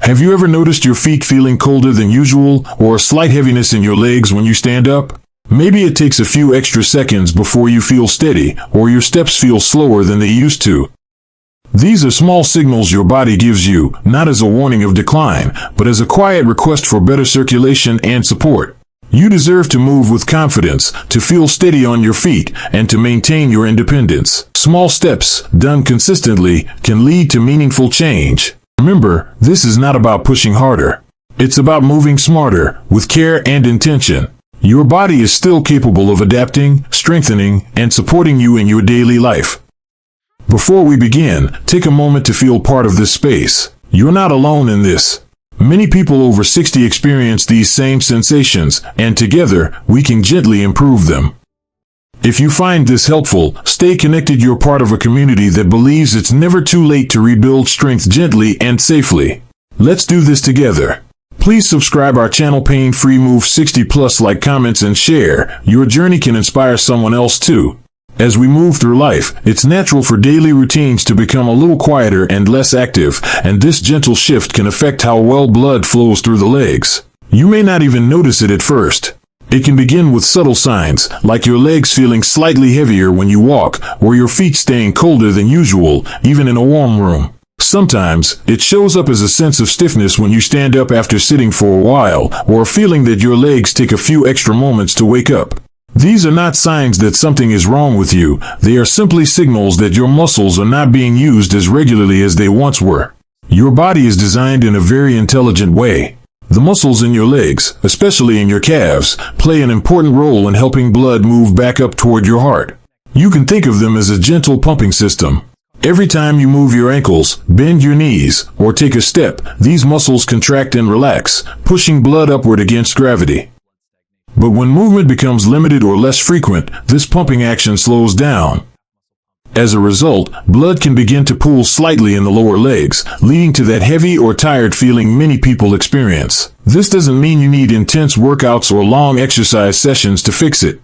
Have you ever noticed your feet feeling colder than usual or a slight heaviness in your legs when you stand up? Maybe it takes a few extra seconds before you feel steady or your steps feel slower than they used to. These are small signals your body gives you, not as a warning of decline, but as a quiet request for better circulation and support. You deserve to move with confidence, to feel steady on your feet, and to maintain your independence. Small steps, done consistently, can lead to meaningful change. Remember, this is not about pushing harder. It's about moving smarter, with care and intention. Your body is still capable of adapting, strengthening, and supporting you in your daily life. Before we begin, take a moment to feel part of this space. You're not alone in this. Many people over 60 experience these same sensations, and together, we can gently improve them. If you find this helpful, stay connected. You're part of a community that believes it's never too late to rebuild strength gently and safely. Let's do this together. Please subscribe our channel Pain-Free Move 60+, like, comments, and share. Your journey can inspire someone else too. As we move through life, it's natural for daily routines to become a little quieter and less active, and this gentle shift can affect how well blood flows through the legs. You may not even notice it at first. It can begin with subtle signs, like your legs feeling slightly heavier when you walk, or your feet staying colder than usual, even in a warm room. Sometimes, it shows up as a sense of stiffness when you stand up after sitting for a while, or a feeling that your legs take a few extra moments to wake up. These are not signs that something is wrong with you. They are simply signals that your muscles are not being used as regularly as they once were. Your body is designed in a very intelligent way. The muscles in your legs, especially in your calves, play an important role in helping blood move back up toward your heart. You can think of them as a gentle pumping system. Every time you move your ankles, bend your knees, or take a step, these muscles contract and relax, pushing blood upward against gravity. But when movement becomes limited or less frequent, this pumping action slows down. As a result, blood can begin to pool slightly in the lower legs, leading to that heavy or tired feeling many people experience. This doesn't mean you need intense workouts or long exercise sessions to fix it.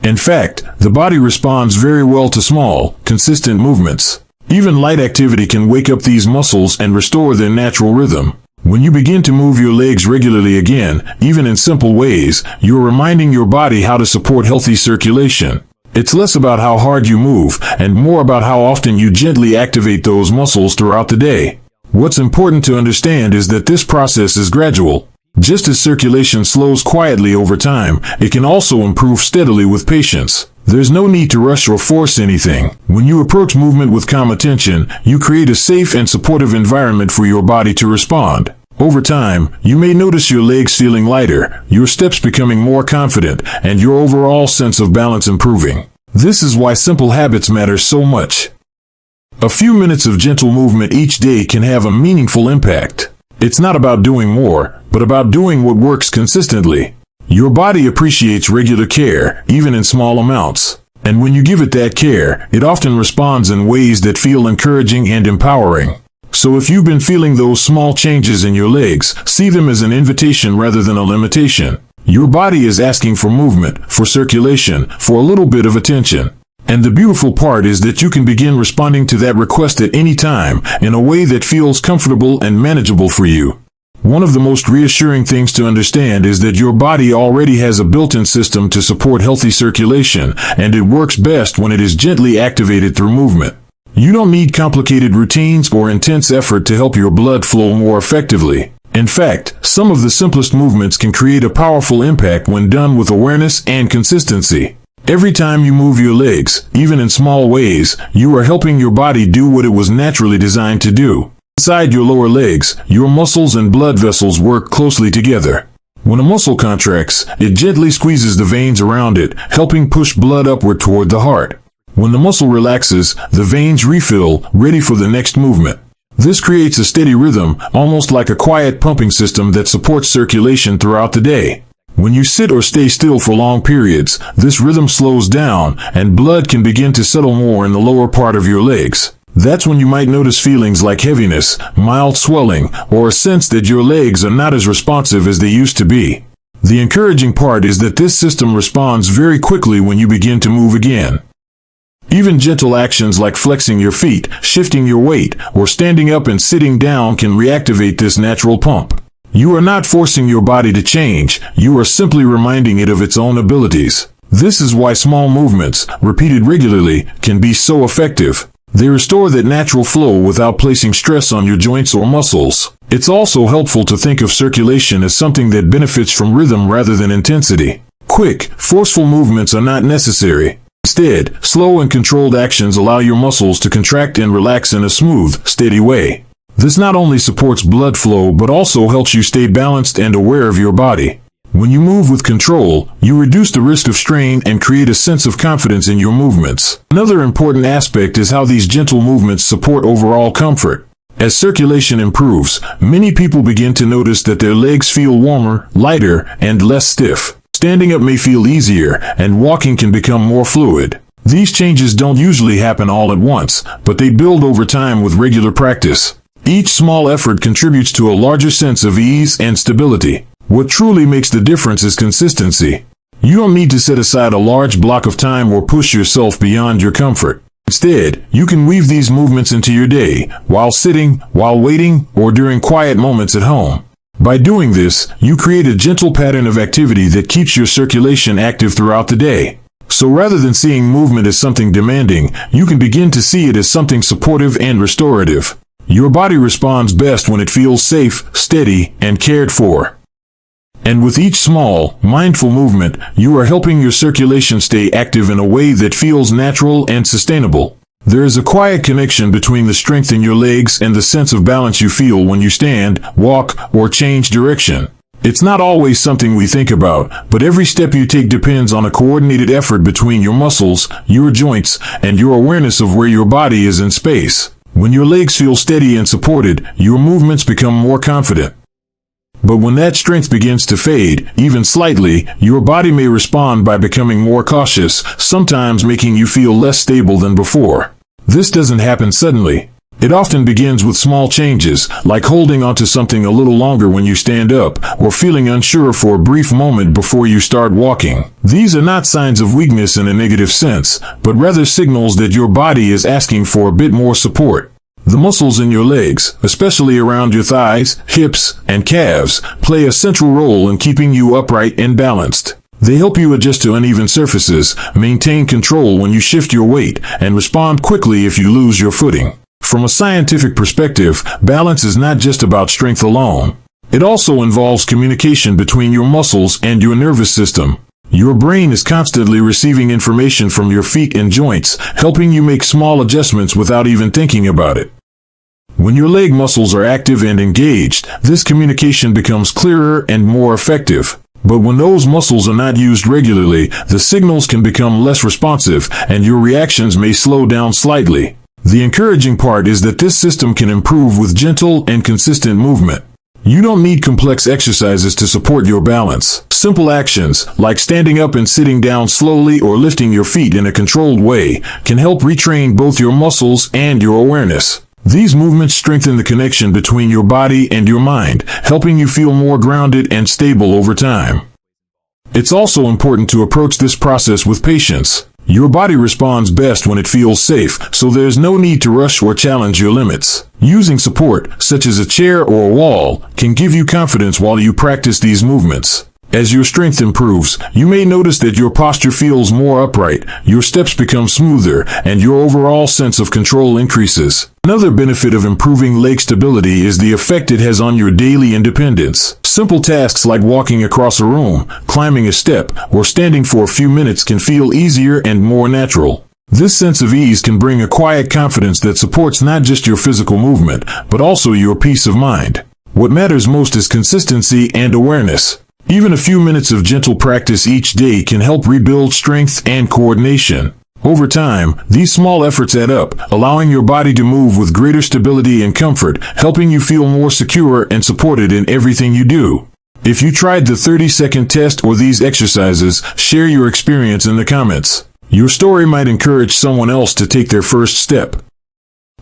In fact, the body responds very well to small, consistent movements. Even light activity can wake up these muscles and restore their natural rhythm. When you begin to move your legs regularly again, even in simple ways, you're reminding your body how to support healthy circulation. It's less about how hard you move, and more about how often you gently activate those muscles throughout the day. What's important to understand is that this process is gradual. Just as circulation slows quietly over time, it can also improve steadily with patience. There's no need to rush or force anything. When you approach movement with calm attention, you create a safe and supportive environment for your body to respond. Over time, you may notice your legs feeling lighter, your steps becoming more confident, and your overall sense of balance improving. This is why simple habits matter so much. A few minutes of gentle movement each day can have a meaningful impact. It's not about doing more, but about doing what works consistently. Your body appreciates regular care, even in small amounts. And when you give it that care, it often responds in ways that feel encouraging and empowering. So if you've been feeling those small changes in your legs, see them as an invitation rather than a limitation. Your body is asking for movement, for circulation, for a little bit of attention. And the beautiful part is that you can begin responding to that request at any time, in a way that feels comfortable and manageable for you. One of the most reassuring things to understand is that your body already has a built-in system to support healthy circulation, and it works best when it is gently activated through movement. You don't need complicated routines or intense effort to help your blood flow more effectively. In fact, some of the simplest movements can create a powerful impact when done with awareness and consistency. Every time you move your legs, even in small ways, you are helping your body do what it was naturally designed to do. Inside your lower legs, your muscles and blood vessels work closely together. When a muscle contracts, it gently squeezes the veins around it, helping push blood upward toward the heart. When the muscle relaxes, the veins refill, ready for the next movement. This creates a steady rhythm, almost like a quiet pumping system that supports circulation throughout the day. When you sit or stay still for long periods, this rhythm slows down, and blood can begin to settle more in the lower part of your legs. That's when you might notice feelings like heaviness, mild swelling, or a sense that your legs are not as responsive as they used to be. The encouraging part is that this system responds very quickly when you begin to move again. Even gentle actions like flexing your feet, shifting your weight, or standing up and sitting down can reactivate this natural pump. You are not forcing your body to change, you are simply reminding it of its own abilities. This is why small movements, repeated regularly, can be so effective. They restore that natural flow without placing stress on your joints or muscles. It's also helpful to think of circulation as something that benefits from rhythm rather than intensity. Quick, forceful movements are not necessary. Instead, slow and controlled actions allow your muscles to contract and relax in a smooth, steady way. This not only supports blood flow but also helps you stay balanced and aware of your body. When you move with control, you reduce the risk of strain and create a sense of confidence in your movements. Another important aspect is how these gentle movements support overall comfort. As circulation improves, many people begin to notice that their legs feel warmer, lighter, and less stiff. Standing up may feel easier, and walking can become more fluid. These changes don't usually happen all at once, but they build over time with regular practice. Each small effort contributes to a larger sense of ease and stability. What truly makes the difference is consistency. You don't need to set aside a large block of time or push yourself beyond your comfort. Instead, you can weave these movements into your day, while sitting, while waiting, or during quiet moments at home. By doing this, you create a gentle pattern of activity that keeps your circulation active throughout the day. So rather than seeing movement as something demanding, you can begin to see it as something supportive and restorative. Your body responds best when it feels safe, steady, and cared for. And with each small, mindful movement, you are helping your circulation stay active in a way that feels natural and sustainable. There is a quiet connection between the strength in your legs and the sense of balance you feel when you stand, walk, or change direction. It's not always something we think about, but every step you take depends on a coordinated effort between your muscles, your joints, and your awareness of where your body is in space. When your legs feel steady and supported, your movements become more confident. But when that strength begins to fade, even slightly, your body may respond by becoming more cautious, sometimes making you feel less stable than before. This doesn't happen suddenly. It often begins with small changes, like holding onto something a little longer when you stand up, or feeling unsure for a brief moment before you start walking. These are not signs of weakness in a negative sense, but rather signals that your body is asking for a bit more support. The muscles in your legs, especially around your thighs, hips, and calves, play a central role in keeping you upright and balanced. They help you adjust to uneven surfaces, maintain control when you shift your weight, and respond quickly if you lose your footing. From a scientific perspective, balance is not just about strength alone. It also involves communication between your muscles and your nervous system. Your brain is constantly receiving information from your feet and joints, helping you make small adjustments without even thinking about it. When your leg muscles are active and engaged, this communication becomes clearer and more effective. But when those muscles are not used regularly, the signals can become less responsive, and your reactions may slow down slightly. The encouraging part is that this system can improve with gentle and consistent movement. You don't need complex exercises to support your balance. Simple actions, like standing up and sitting down slowly or lifting your feet in a controlled way, can help retrain both your muscles and your awareness. These movements strengthen the connection between your body and your mind, helping you feel more grounded and stable over time. It's also important to approach this process with patience. Your body responds best when it feels safe, so there's no need to rush or challenge your limits. Using support, such as a chair or a wall, can give you confidence while you practice these movements. As your strength improves, you may notice that your posture feels more upright, your steps become smoother, and your overall sense of control increases. Another benefit of improving leg stability is the effect it has on your daily independence. Simple tasks like walking across a room, climbing a step, or standing for a few minutes can feel easier and more natural. This sense of ease can bring a quiet confidence that supports not just your physical movement, but also your peace of mind. What matters most is consistency and awareness. Even a few minutes of gentle practice each day can help rebuild strength and coordination. Over time, these small efforts add up, allowing your body to move with greater stability and comfort, helping you feel more secure and supported in everything you do. If you tried the 30-second test or these exercises, share your experience in the comments. Your story might encourage someone else to take their first step.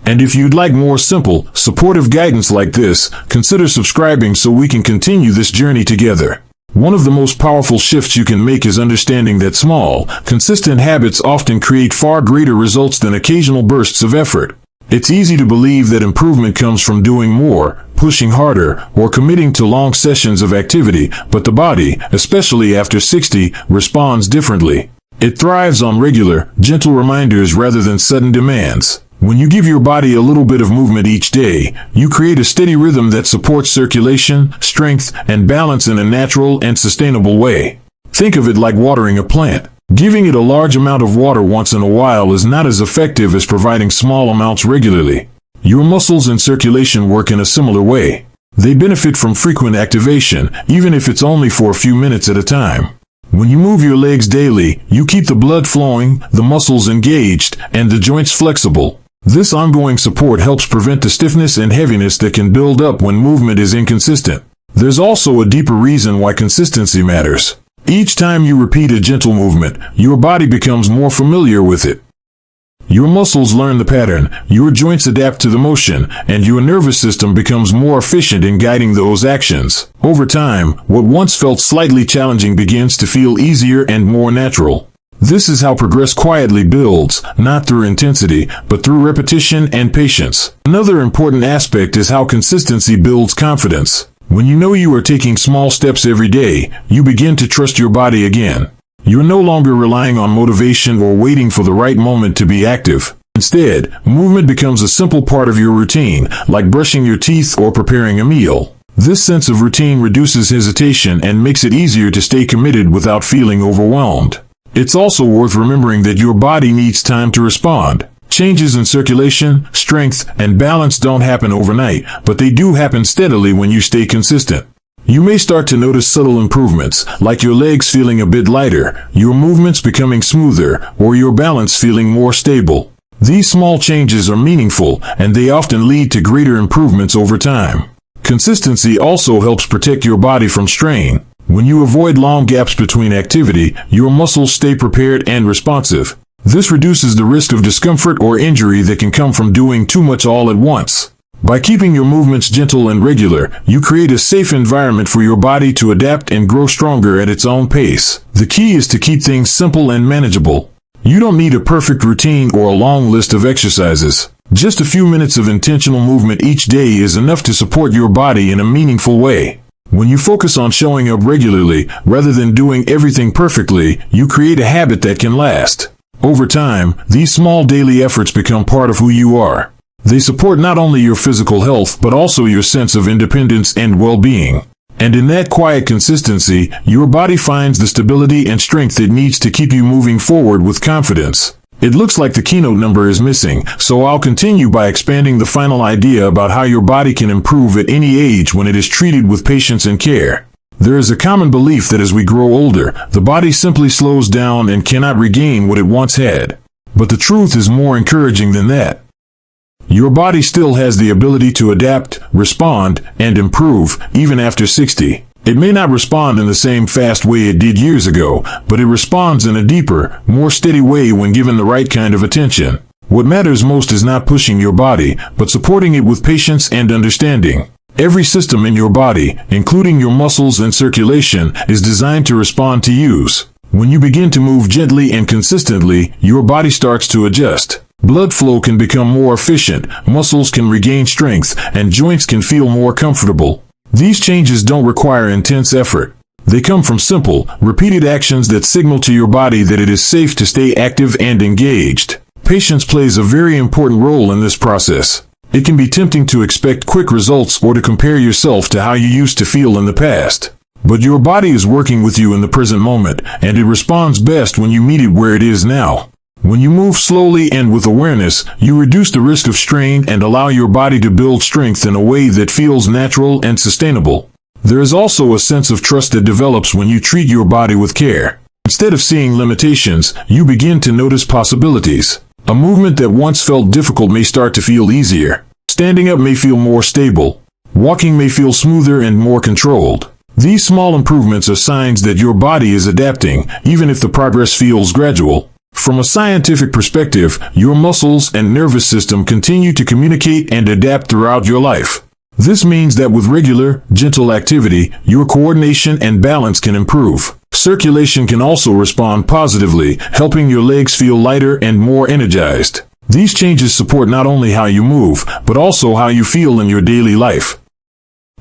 And if you'd like more simple, supportive guidance like this, consider subscribing so we can continue this journey together. One of the most powerful shifts you can make is understanding that small, consistent habits often create far greater results than occasional bursts of effort. It's easy to believe that improvement comes from doing more, pushing harder, or committing to long sessions of activity, but the body, especially after 60, responds differently. It thrives on regular, gentle reminders rather than sudden demands. When you give your body a little bit of movement each day, you create a steady rhythm that supports circulation, strength, and balance in a natural and sustainable way. Think of it like watering a plant. Giving it a large amount of water once in a while is not as effective as providing small amounts regularly. Your muscles and circulation work in a similar way. They benefit from frequent activation, even if it's only for a few minutes at a time. When you move your legs daily, you keep the blood flowing, the muscles engaged, and the joints flexible. This ongoing support helps prevent the stiffness and heaviness that can build up when movement is inconsistent. There's also a deeper reason why consistency matters. Each time you repeat a gentle movement, your body becomes more familiar with it. Your muscles learn the pattern, your joints adapt to the motion, and your nervous system becomes more efficient in guiding those actions. Over time, what once felt slightly challenging begins to feel easier and more natural. This is how progress quietly builds, not through intensity, but through repetition and patience. Another important aspect is how consistency builds confidence. When you know you are taking small steps every day, you begin to trust your body again. You're no longer relying on motivation or waiting for the right moment to be active. Instead, movement becomes a simple part of your routine, like brushing your teeth or preparing a meal. This sense of routine reduces hesitation and makes it easier to stay committed without feeling overwhelmed. It's also worth remembering that your body needs time to respond. Changes in circulation, strength, and balance don't happen overnight, but they do happen steadily when you stay consistent. You may start to notice subtle improvements, like your legs feeling a bit lighter, your movements becoming smoother, or your balance feeling more stable. These small changes are meaningful, and they often lead to greater improvements over time. Consistency also helps protect your body from strain. When you avoid long gaps between activity, your muscles stay prepared and responsive. This reduces the risk of discomfort or injury that can come from doing too much all at once. By keeping your movements gentle and regular, you create a safe environment for your body to adapt and grow stronger at its own pace. The key is to keep things simple and manageable. You don't need a perfect routine or a long list of exercises. Just a few minutes of intentional movement each day is enough to support your body in a meaningful way. When you focus on showing up regularly, rather than doing everything perfectly, you create a habit that can last. Over time, these small daily efforts become part of who you are. They support not only your physical health, but also your sense of independence and well-being. And in that quiet consistency, your body finds the stability and strength it needs to keep you moving forward with confidence. It looks like the keynote number is missing, so I'll continue by expanding the final idea about how your body can improve at any age when it is treated with patience and care. There is a common belief that as we grow older, the body simply slows down and cannot regain what it once had. But the truth is more encouraging than that. Your body still has the ability to adapt, respond, and improve, even after 60. It may not respond in the same fast way it did years ago, but it responds in a deeper, more steady way when given the right kind of attention. What matters most is not pushing your body, but supporting it with patience and understanding. Every system in your body, including your muscles and circulation, is designed to respond to use. When you begin to move gently and consistently, your body starts to adjust. Blood flow can become more efficient, muscles can regain strength, and joints can feel more comfortable. These changes don't require intense effort. They come from simple, repeated actions that signal to your body that it is safe to stay active and engaged. Patience plays a very important role in this process. It can be tempting to expect quick results or to compare yourself to how you used to feel in the past. But your body is working with you in the present moment, and it responds best when you meet it where it is now. When you move slowly and with awareness, you reduce the risk of strain and allow your body to build strength in a way that feels natural and sustainable. There is also a sense of trust that develops when you treat your body with care. Instead of seeing limitations, you begin to notice possibilities. A movement that once felt difficult may start to feel easier. Standing up may feel more stable. Walking may feel smoother and more controlled. These small improvements are signs that your body is adapting, even if the progress feels gradual. From a scientific perspective, your muscles and nervous system continue to communicate and adapt throughout your life. This means that with regular, gentle activity, your coordination and balance can improve. Circulation can also respond positively, helping your legs feel lighter and more energized. These changes support not only how you move, but also how you feel in your daily life.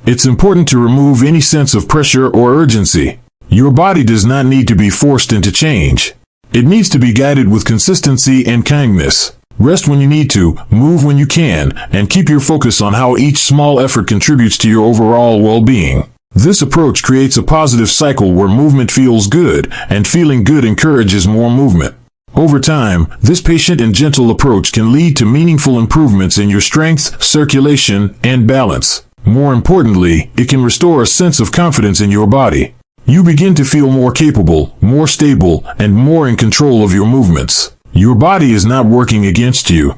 It's important to remove any sense of pressure or urgency. Your body does not need to be forced into change. It needs to be guided with consistency and kindness. Rest when you need to, move when you can, and keep your focus on how each small effort contributes to your overall well-being. This approach creates a positive cycle where movement feels good, and feeling good encourages more movement. Over time, this patient and gentle approach can lead to meaningful improvements in your strength, circulation, and balance. More importantly, it can restore a sense of confidence in your body. You begin to feel more capable, more stable, and more in control of your movements. Your body is not working against you.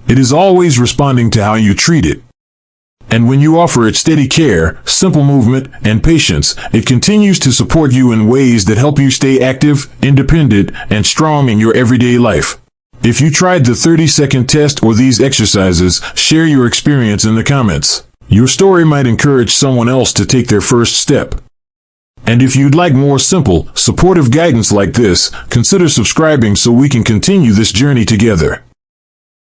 It is always responding to how you treat it. And when you offer it steady care, simple movement, and patience, it continues to support you in ways that help you stay active, independent, and strong in your everyday life. If you tried the 30-second test or these exercises, share your experience in the comments. Your story might encourage someone else to take their first step. And if you'd like more simple, supportive guidance like this, consider subscribing so we can continue this journey together.